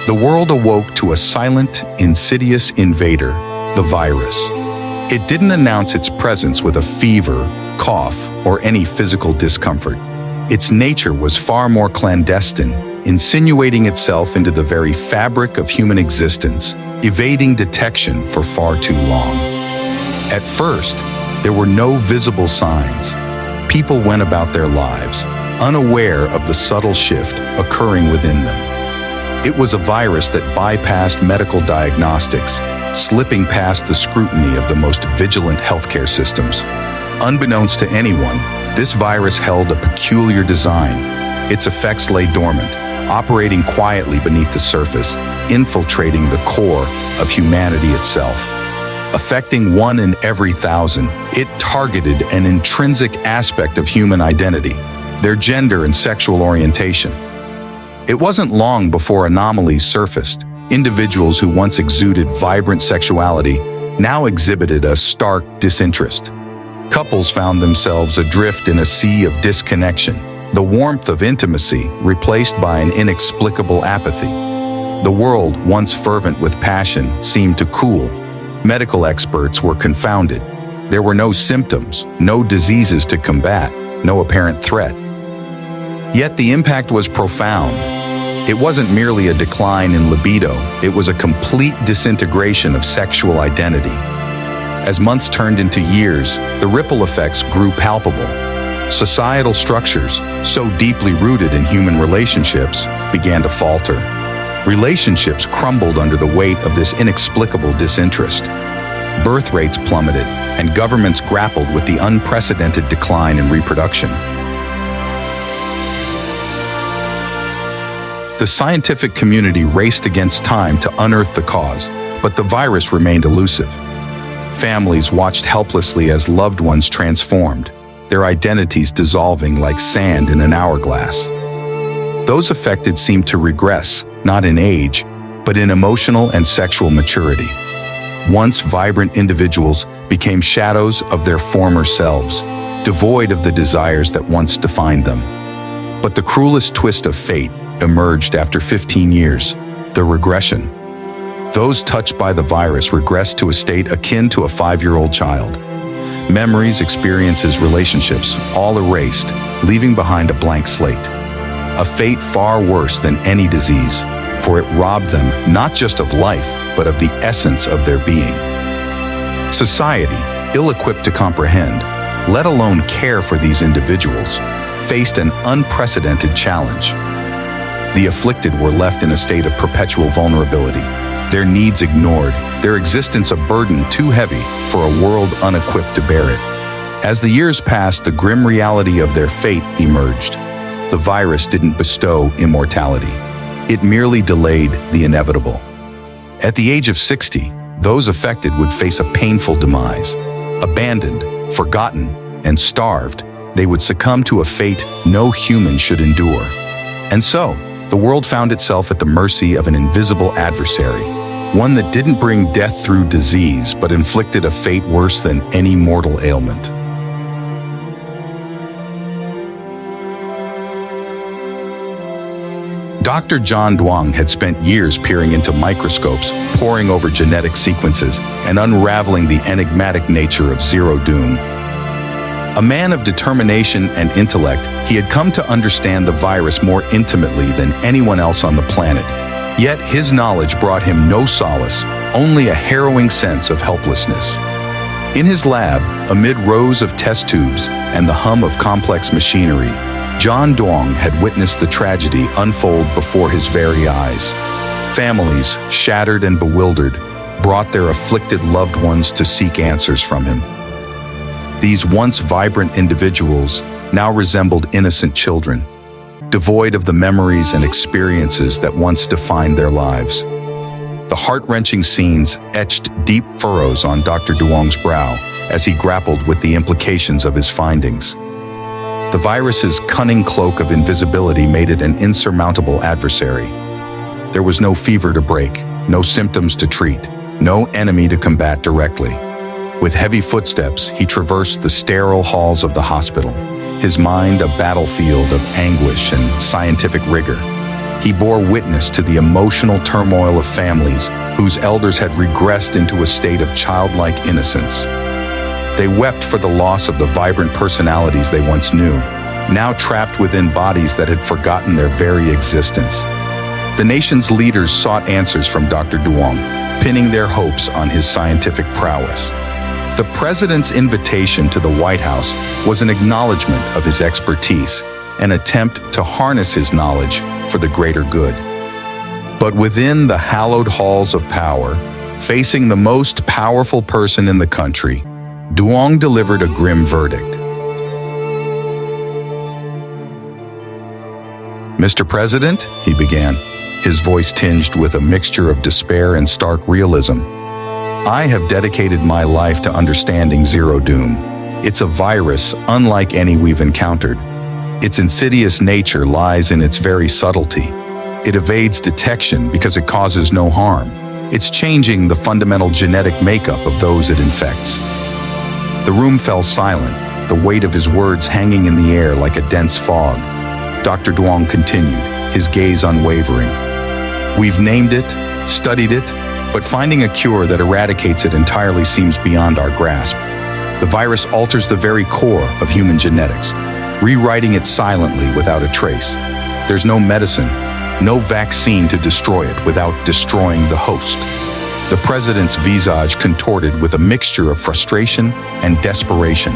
The world awoke to a silent, insidious invader, the virus. It didn't announce its presence with a fever, cough, or any physical discomfort. Its nature was far more clandestine, insinuating itself into the very fabric of human existence, evading detection for far too long. At first, there were no visible signs. People went about their lives, unaware of the subtle shift occurring within them. It was a virus that bypassed medical diagnostics, slipping past the scrutiny of the most vigilant healthcare systems. Unbeknownst to anyone, this virus held a peculiar design. Its effects lay dormant, operating quietly beneath the surface, infiltrating the core of humanity itself. Affecting 1 in every 1,000, it targeted an intrinsic aspect of human identity, their gender and sexual orientation. It wasn't long before anomalies surfaced. Individuals who once exuded vibrant sexuality now exhibited a stark disinterest. Couples found themselves adrift in a sea of disconnection, the warmth of intimacy replaced by an inexplicable apathy. The world, once fervent with passion, seemed to cool. Medical experts were confounded. There were no symptoms, no diseases to combat, no apparent threat. Yet the impact was profound. It wasn't merely a decline in libido, it was a complete disintegration of sexual identity. As months turned into years, the ripple effects grew palpable. Societal structures, so deeply rooted in human relationships, began to falter. Relationships crumbled under the weight of this inexplicable disinterest. Birth rates plummeted, and governments grappled with the unprecedented decline in reproduction. The scientific community raced against time to unearth the cause, but the virus remained elusive. Families watched helplessly as loved ones transformed, their identities dissolving like sand in an hourglass. Those affected seemed to regress, not in age, but in emotional and sexual maturity. Once vibrant individuals became shadows of their former selves, devoid of the desires that once defined them. But the cruelest twist of fate emerged after 15 years, the regression. Those touched by the virus regressed to a state akin to a 5-year-old child. Memories, experiences, relationships, all erased, leaving behind a blank slate. A fate far worse than any disease, for it robbed them not just of life, but of the essence of their being. Society, ill-equipped to comprehend, let alone care for these individuals, faced an unprecedented challenge. The afflicted were left in a state of perpetual vulnerability, their needs ignored, their existence a burden too heavy for a world unequipped to bear it. As the years passed, the grim reality of their fate emerged. The virus didn't bestow immortality. It merely delayed the inevitable. At the age of 60, those affected would face a painful demise. Abandoned, forgotten, and starved, they would succumb to a fate no human should endure. And so, the world found itself at the mercy of an invisible adversary, one that didn't bring death through disease, but inflicted a fate worse than any mortal ailment. Dr. John Duong had spent years peering into microscopes, poring over genetic sequences, and unraveling the enigmatic nature of Zero Doom. A man of determination and intellect, he had come to understand the virus more intimately than anyone else on the planet. Yet his knowledge brought him no solace, only a harrowing sense of helplessness. In his lab, amid rows of test tubes and the hum of complex machinery, John Duong had witnessed the tragedy unfold before his very eyes. Families, shattered and bewildered, brought their afflicted loved ones to seek answers from him. These once vibrant individuals now resembled innocent children, devoid of the memories and experiences that once defined their lives. The heart-wrenching scenes etched deep furrows on Dr. Duong's brow as he grappled with the implications of his findings. The virus's cunning cloak of invisibility made it an insurmountable adversary. There was no fever to break, no symptoms to treat, no enemy to combat directly. With heavy footsteps, he traversed the sterile halls of the hospital, his mind a battlefield of anguish and scientific rigor. He bore witness to the emotional turmoil of families whose elders had regressed into a state of childlike innocence. They wept for the loss of the vibrant personalities they once knew, now trapped within bodies that had forgotten their very existence. The nation's leaders sought answers from Dr. Duong, pinning their hopes on his scientific prowess. The president's invitation to the White House was an acknowledgement of his expertise, an attempt to harness his knowledge for the greater good. But within the hallowed halls of power, facing the most powerful person in the country, Duong delivered a grim verdict. "Mr. President," he began, his voice tinged with a mixture of despair and stark realism, "I have dedicated my life to understanding Zero Doom. It's a virus unlike any we've encountered. Its insidious nature lies in its very subtlety. It evades detection because it causes no harm. It's changing the fundamental genetic makeup of those it infects." The room fell silent, the weight of his words hanging in the air like a dense fog. Dr. Duong continued, his gaze unwavering. "We've named it, studied it, but finding a cure that eradicates it entirely seems beyond our grasp. The virus alters the very core of human genetics, rewriting it silently without a trace. There's no medicine, no vaccine to destroy it without destroying the host." The president's visage contorted with a mixture of frustration and desperation.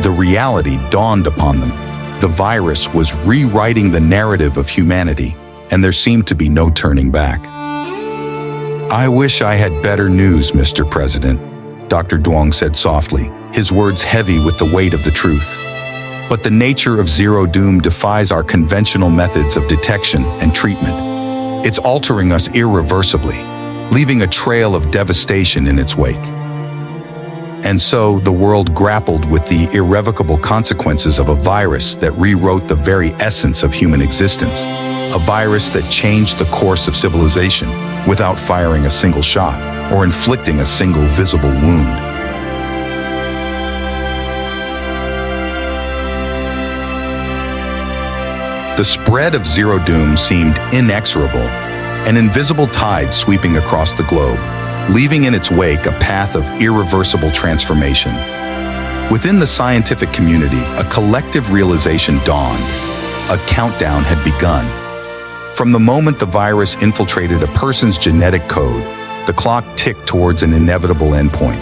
The reality dawned upon them. The virus was rewriting the narrative of humanity, and there seemed to be no turning back. "I wish I had better news, Mr. President," Dr. Duong said softly, his words heavy with the weight of the truth. "But the nature of Zero Doom defies our conventional methods of detection and treatment. It's altering us irreversibly, leaving a trail of devastation in its wake." And so the world grappled with the irrevocable consequences of a virus that rewrote the very essence of human existence, a virus that changed the course of civilization without firing a single shot or inflicting a single visible wound. The spread of Zero Doom seemed inexorable, an invisible tide sweeping across the globe, leaving in its wake a path of irreversible transformation. Within the scientific community, a collective realization dawned. A countdown had begun. From the moment the virus infiltrated a person's genetic code, the clock ticked towards an inevitable endpoint,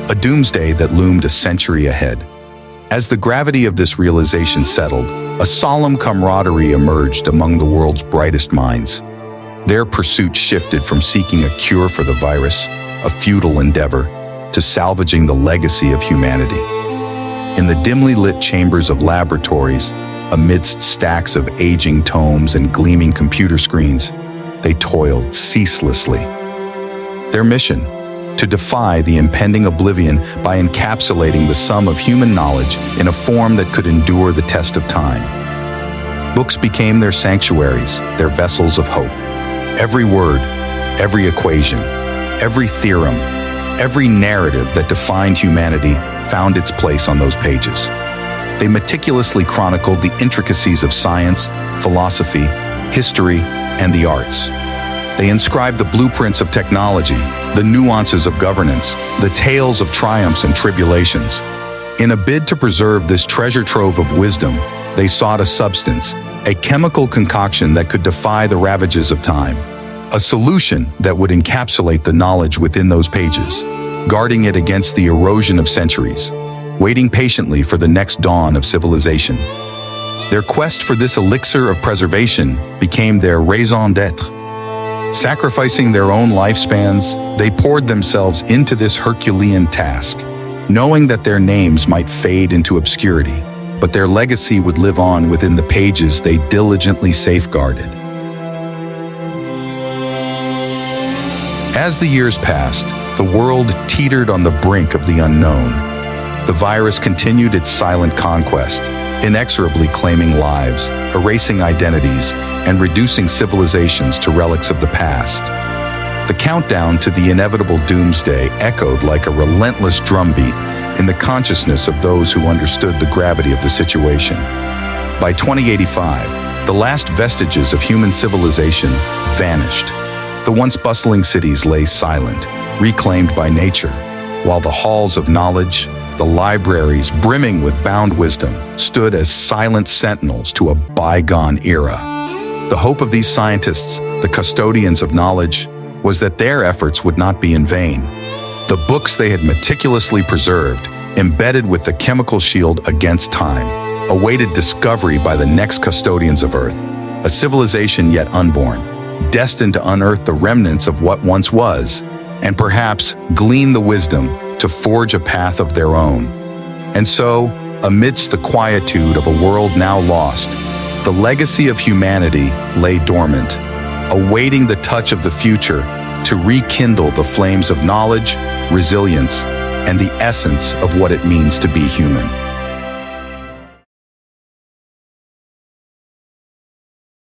a doomsday that loomed a century ahead. As the gravity of this realization settled, a solemn camaraderie emerged among the world's brightest minds. Their pursuit shifted from seeking a cure for the virus, a futile endeavor, to salvaging the legacy of humanity. In the dimly lit chambers of laboratories, amidst stacks of aging tomes and gleaming computer screens, they toiled ceaselessly. Their mission: to defy the impending oblivion by encapsulating the sum of human knowledge in a form that could endure the test of time. Books became their sanctuaries, their vessels of hope. Every word, every equation, every theorem, every narrative that defined humanity found its place on those pages. They meticulously chronicled the intricacies of science, philosophy, history, and the arts. They inscribed the blueprints of technology, the nuances of governance, the tales of triumphs and tribulations. In a bid to preserve this treasure trove of wisdom, they sought a substance, a chemical concoction that could defy the ravages of time, a solution that would encapsulate the knowledge within those pages, guarding it against the erosion of centuries, waiting patiently for the next dawn of civilization. Their quest for this elixir of preservation became their raison d'être. Sacrificing their own lifespans, they poured themselves into this Herculean task, knowing that their names might fade into obscurity, but their legacy would live on within the pages they diligently safeguarded. As the years passed, the world teetered on the brink of the unknown. The virus continued its silent conquest, inexorably claiming lives, erasing identities, and reducing civilizations to relics of the past. The countdown to the inevitable doomsday echoed like a relentless drumbeat in the consciousness of those who understood the gravity of the situation. By 2085, The last vestiges of human civilization vanished. The once bustling cities lay silent, reclaimed by nature, while the halls of knowledge, the libraries brimming with bound wisdom, stood as silent sentinels to a bygone era. The hope of these scientists, the custodians of knowledge, was that their efforts would not be in vain. The books they had meticulously preserved, embedded with the chemical shield against time, awaited discovery by the next custodians of Earth, a civilization yet unborn, destined to unearth the remnants of what once was, and perhaps glean the wisdom to forge a path of their own. And so, amidst the quietude of a world now lost, the legacy of humanity lay dormant, awaiting the touch of the future to rekindle the flames of knowledge, resilience, and the essence of what it means to be human.